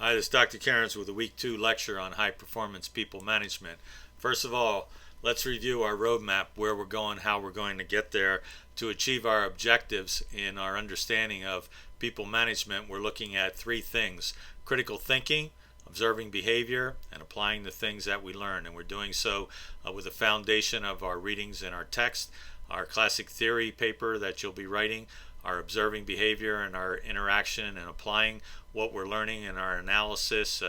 Hi, this is Dr. Cairns with a Week 2 lecture on high performance people management. First of all, let's review our roadmap, where we're going, how we're going to get there to achieve our objectives in our understanding of people management. We're looking at three things: critical thinking, observing behavior, and applying the things that we learn. And we're doing so with the foundation of our readings in our text, our classic theory paper that you'll be writing, our observing behavior and our interaction and applying what we're learning in our analysis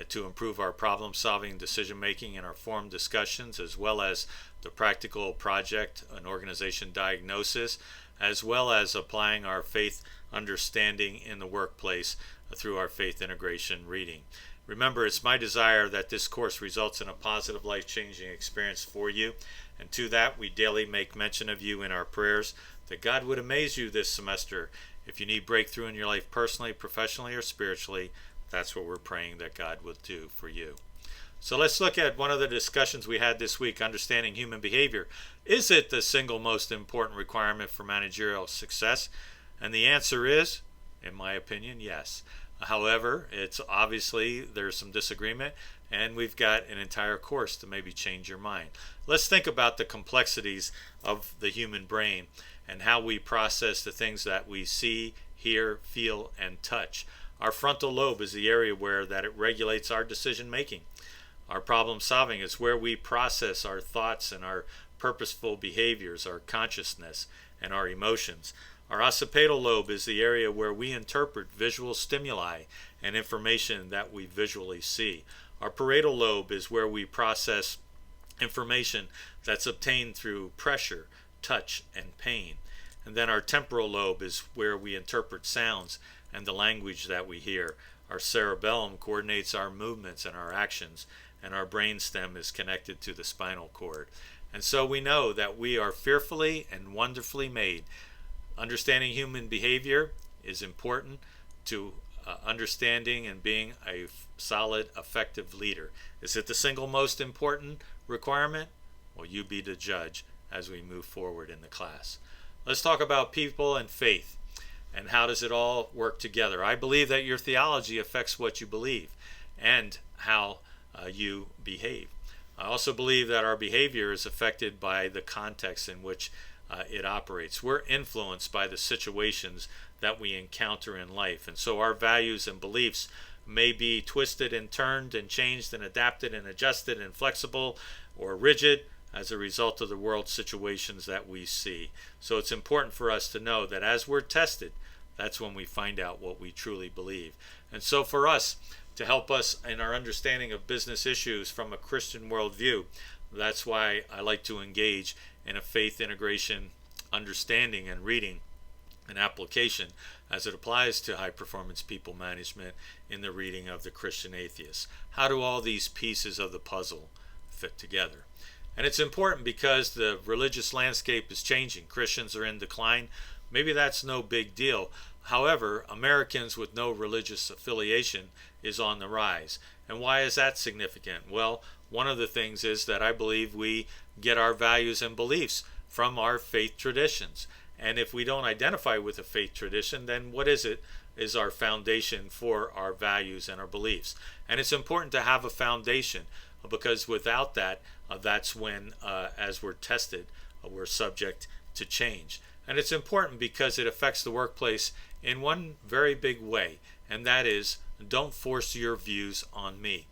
to improve our problem solving, decision making, and our forum discussions, as well as the practical project and organization diagnosis, as well as applying our faith understanding in the workplace through our faith integration reading. Remember, it's my desire that this course results in a positive, life-changing experience for you, and to that we daily make mention of you in our prayers, that God would amaze you this semester. If you need breakthrough in your life personally, professionally, or spiritually, that's what we're praying that God will do for you. So let's look at one of the discussions we had this week, understanding human behavior. Is it the single most important requirement for managerial success? And the answer is, in my opinion, yes. However, it's obviously there's some disagreement, and we've got an entire course to maybe change your mind. Let's think about the complexities of the human brain and how we process the things that we see, hear, feel, and touch. Our frontal lobe is the area where that it regulates our decision making. Our problem solving is where we process our thoughts and our purposeful behaviors, our consciousness, and our emotions. Our occipital lobe is the area where we interpret visual stimuli and information that we visually see. Our parietal lobe is where we process information that's obtained through pressure, touch, and pain. And then our temporal lobe is where we interpret sounds and the language that we hear. Our cerebellum coordinates our movements and our actions, and our brainstem is connected to the spinal cord. And so we know that we are fearfully and wonderfully made. Understanding human behavior is important to understanding and being a solid, effective leader. Is it the single most important requirement? Well, you be the judge as we move forward in the class. Let's talk about people and faith and how does it all work together. I believe that your theology affects what you believe and how you behave. I also believe that our behavior is affected by the context in which it operates. We're influenced by the situations that we encounter in life, and so our values and beliefs may be twisted and turned and changed and adapted and adjusted and flexible or rigid as a result of the world situations that we see. So it's important for us to know that as we're tested, that's when we find out what we truly believe. And so for us, to help us in our understanding of business issues from a Christian worldview, that's why I like to engage in a faith integration understanding and reading and application as it applies to high performance people management in the reading of the Christian Atheist. How do all these pieces of the puzzle fit together? And it's important because the religious landscape is changing. Christians are in decline. Maybe that's no big deal. However, Americans with no religious affiliation is on the rise. And why is that significant? Well, one of the things is that I believe we get our values and beliefs from our faith traditions. And if we don't identify with a faith tradition, then what is it? Is our foundation for our values and our beliefs. And it's important to have a foundation because without that, that's when, as we're tested, we're subject to change. And it's important because it affects the workplace in one very big way, and that is, don't force your views on me.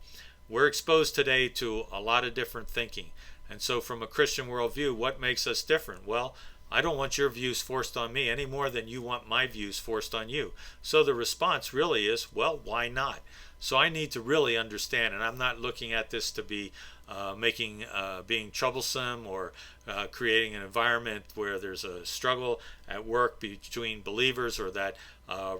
We're exposed today to a lot of different thinking. And so from a Christian worldview, what makes us different? Well, I don't want your views forced on me any more than you want my views forced on you. So the response really is, well, why not? So I need to really understand, and I'm not looking at this to be being troublesome or creating an environment where there's a struggle at work between believers or that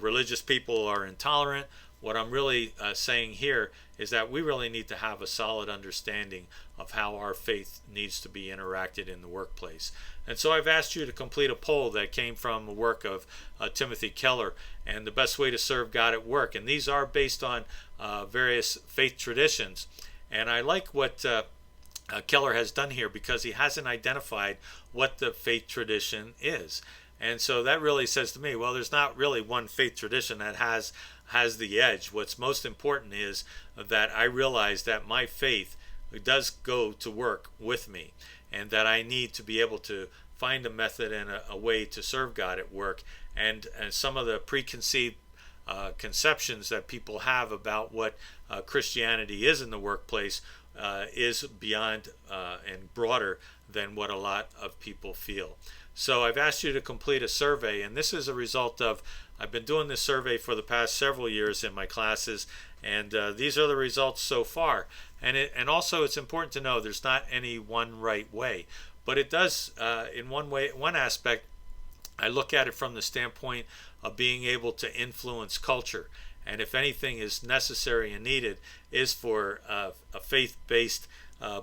religious people are intolerant. What I'm really saying here is that we really need to have a solid understanding of how our faith needs to be interacted in the workplace. And so I've asked you to complete a poll that came from a work of Timothy Keller and the best way to serve God at work. And these are based on various faith traditions. And I like what Keller has done here because he hasn't identified what the faith tradition is. And so that really says to me, well, there's not really one faith tradition that has has the edge. What's most important is that I realize that my faith does go to work with me, and that I need to be able to find a method and a way to serve God at work. And some of the preconceived conceptions that people have about what Christianity is in the workplace is beyond and broader than what a lot of people feel. So I've asked you to complete a survey, and this is a result of, I've been doing this survey for the past several years in my classes, and these are the results so far. And also it's important to know there's not any one right way, but it does, in one aspect, I look at it from the standpoint of being able to influence culture. And if anything is necessary and needed, is for a faith-based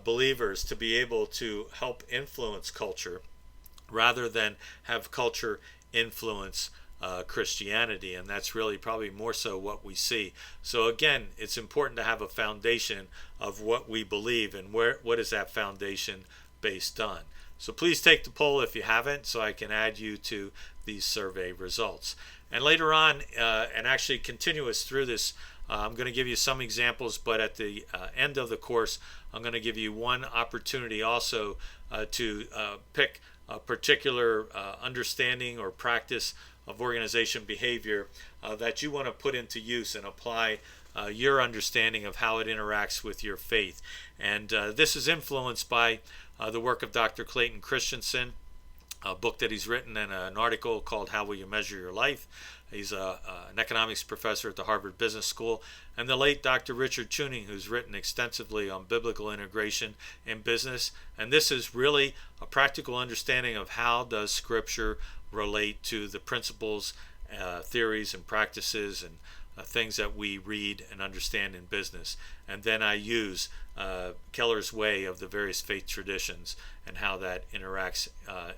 believers to be able to help influence culture rather than have culture influence Christianity. And that's really probably more so what we see. So again, it's important to have a foundation of what we believe, and what is that foundation based on. So please take the poll if you haven't, so I can add you to these survey results. And later on, and actually continuous through this, I'm going to give you some examples, but at the end of the course, I'm going to give you one opportunity also to pick a particular understanding or practice of organization behavior that you want to put into use and apply your understanding of how it interacts with your faith. And this is influenced by the work of Dr. Clayton Christensen, a book that he's written, and an article called How Will You Measure Your Life? He's an economics professor at the Harvard Business School. And the late Dr. Richard Tuning, who's written extensively on biblical integration in business. And this is really a practical understanding of how does Scripture relate to the principles, theories, and practices and things that we read and understand in business. And then I use Keller's way of the various faith traditions and how that interacts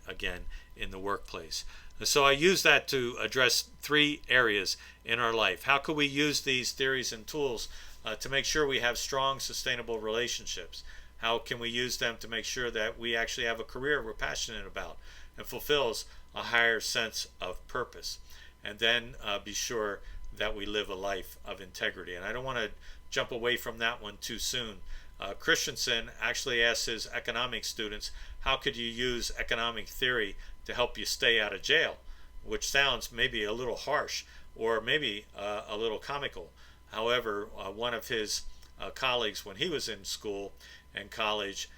again in the workplace. So I use that to address three areas in our life. How can we use these theories and tools to make sure we have strong, sustainable relationships? How can we use them to make sure that we actually have a career we're passionate about and fulfills a higher sense of purpose? And then be sure that we live a life of integrity. And I don't want to jump away from that one too soon. Christensen actually asked his economics students, how could you use economic theory to help you stay out of jail? Which sounds maybe a little harsh or maybe a little comical. However, one of his colleagues when he was in school and college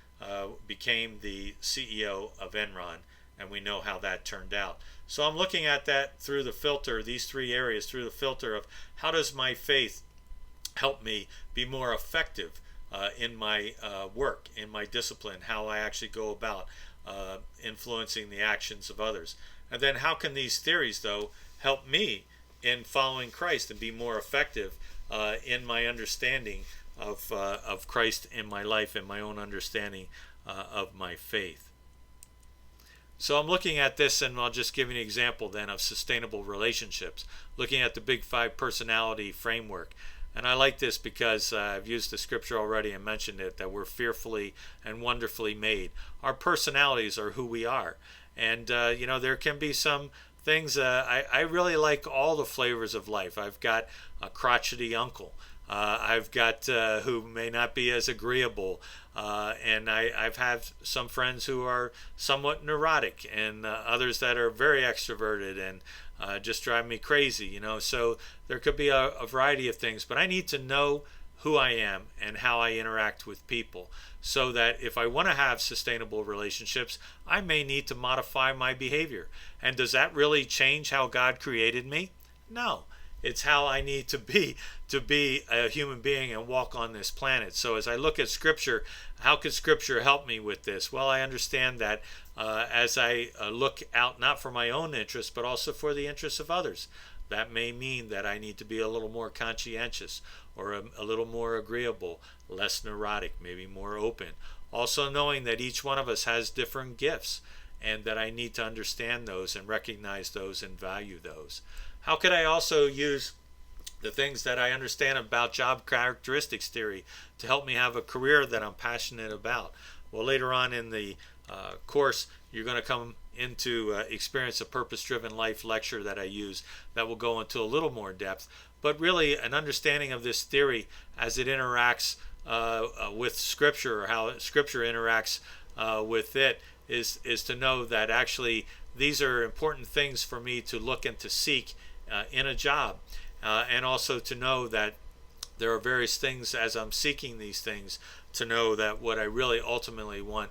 became the CEO of Enron, and we know how that turned out. So I'm looking at that through the filter, these three areas through the filter of how does my faith help me be more effective in my work, in my discipline, how I actually go about influencing the actions of others. And then how can these theories, though, help me in following Christ and be more effective in my understanding of Christ in my life and my own understanding of my faith. So I'm looking at this, and I'll just give you an example then of sustainable relationships, looking at the Big Five personality framework. And I like this because I've used the scripture already and mentioned it, that we're fearfully and wonderfully made. Our personalities are who we are. And, there can be some things, I really like all the flavors of life. I've got a crotchety uncle. I've got who may not be as agreeable. And I've had some friends who are somewhat neurotic, and others that are very extroverted and just drive me crazy, So there could be a variety of things, but I need to know who I am and how I interact with people, so that if I want to have sustainable relationships, I may need to modify my behavior. And does that really change how God created me? No. It's how I need to be a human being and walk on this planet. So as I look at Scripture, how can Scripture help me with this? Well, I understand that as I look out not for my own interests, but also for the interests of others, that may mean that I need to be a little more conscientious or a little more agreeable, less neurotic, maybe more open. Also knowing that each one of us has different gifts, and that I need to understand those and recognize those and value those. How could I also use the things that I understand about job characteristics theory to help me have a career that I'm passionate about? Well, later on in the course, you're going to come into Experience a Purpose-Driven Life lecture that I use that will go into a little more depth. But really, an understanding of this theory as it interacts with Scripture, or how Scripture interacts with it, is to know that actually these are important things for me to look and to seek in a job, and also to know that there are various things as I'm seeking these things, to know that what I really ultimately want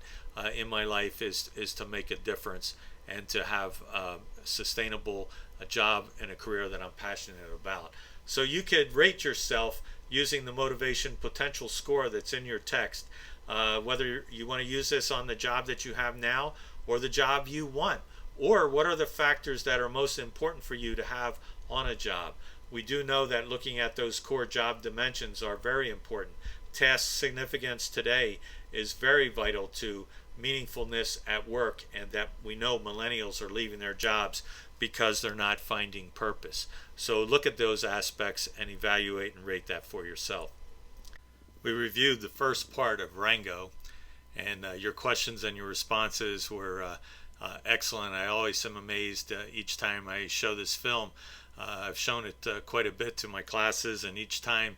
in my life is to make a difference and to have a sustainable job and a career that I'm passionate about. So you could rate yourself using the motivation potential score that's in your text, whether you want to use this on the job that you have now or the job you want, or what are the factors that are most important for you to have on a job. We do know that looking at those core job dimensions are very important. Task significance today is very vital to meaningfulness at work, and that we know millennials are leaving their jobs because they're not finding purpose. So look at those aspects and evaluate and rate that for yourself. We reviewed the first part of Rango, and your questions and your responses were excellent. I always am amazed each time I show this film. I've shown it quite a bit to my classes, and each time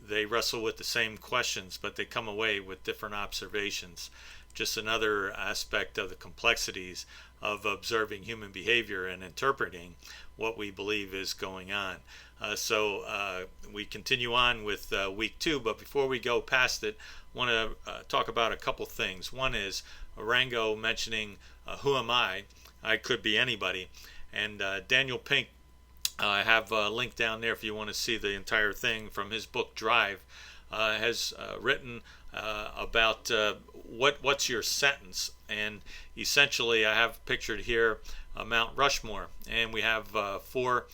they wrestle with the same questions, but they come away with different observations. Just another aspect of the complexities of observing human behavior and interpreting what we believe is going on. So we continue on with week 2, but before we go past it, I want to talk about a couple things. One is Rango mentioning who am I? I could be anybody. And Daniel Pink, I have a link down there if you want to see the entire thing from his book Drive, has written about what's your sentence. And essentially I have pictured here Mount Rushmore, and we have 4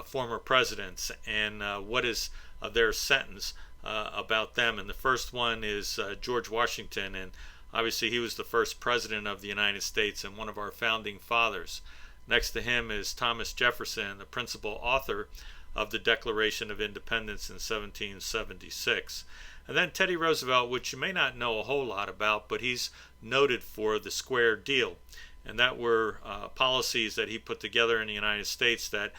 former presidents, and what is their sentence about them. And the first one is George Washington, and obviously he was the first president of the United States and one of our founding fathers. Next to him is Thomas Jefferson, the principal author of the Declaration of Independence in 1776. And then Teddy Roosevelt, which you may not know a whole lot about, but he's noted for the Square Deal. And that were policies that he put together in the United States that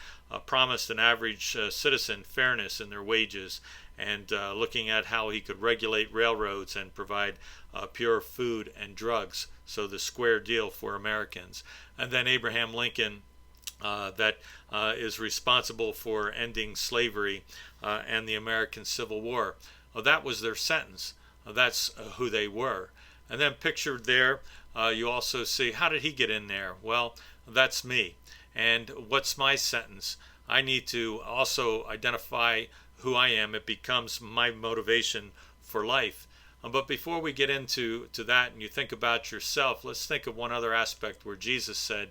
promised an average citizen fairness in their wages, and looking at how he could regulate railroads and provide pure food and drugs. So the Square Deal for Americans. And then Abraham Lincoln, that is responsible for ending slavery and the American Civil War. That was their sentence. That's who they were. And then pictured there, you also see, how did he get in there? Well, that's me. And what's my sentence? I need to also identify who I am. It becomes my motivation for life. But before we get into that and you think about yourself, let's think of one other aspect where Jesus said,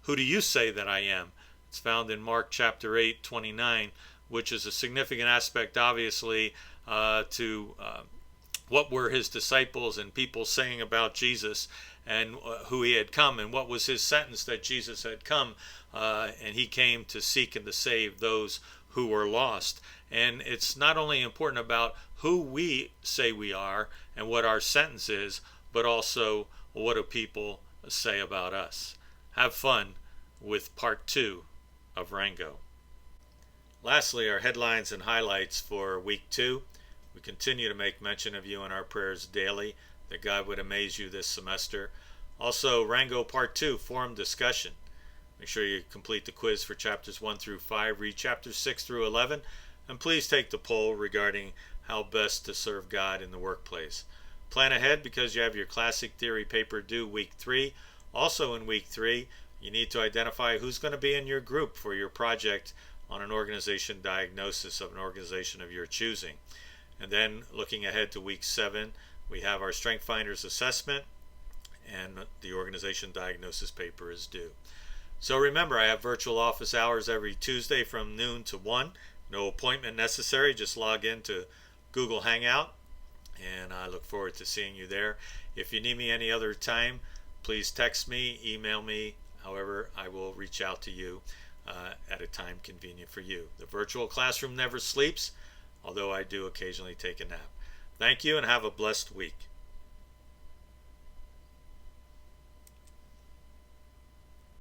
"Who do you say that I am?" It's found in Mark chapter 8:29, which is a significant aspect, obviously, to what were his disciples and people saying about Jesus, and who he had come, and what was his sentence, that Jesus had come, and he came to seek and to save those who were lost. And it's not only important about who we say we are and what our sentence is, but also what do people say about us. Have fun with part 2 of Rango. Lastly, our headlines and highlights for week 2. We continue to make mention of you in our prayers daily, that God would amaze you this semester. Also, Rango Part 2, Forum Discussion. Make sure you complete the quiz for chapters 1 through 5, read chapters 6 through 11, and please take the poll regarding how best to serve God in the workplace. Plan ahead because you have your classic theory paper due week 3. Also in week 3, you need to identify who's going to be in your group for your project on an organization diagnosis of an organization of your choosing. And then looking ahead to week 7, we have our Strength Finders assessment, and the organization diagnosis paper is due. So remember, I have virtual office hours every Tuesday from noon to 1. No appointment necessary, just log in to Google Hangout, and I look forward to seeing you there. If you need me any other time, please text me, email me. However, I will reach out to you at a time convenient for you. The virtual classroom never sleeps, although I do occasionally take a nap. Thank you and have a blessed week.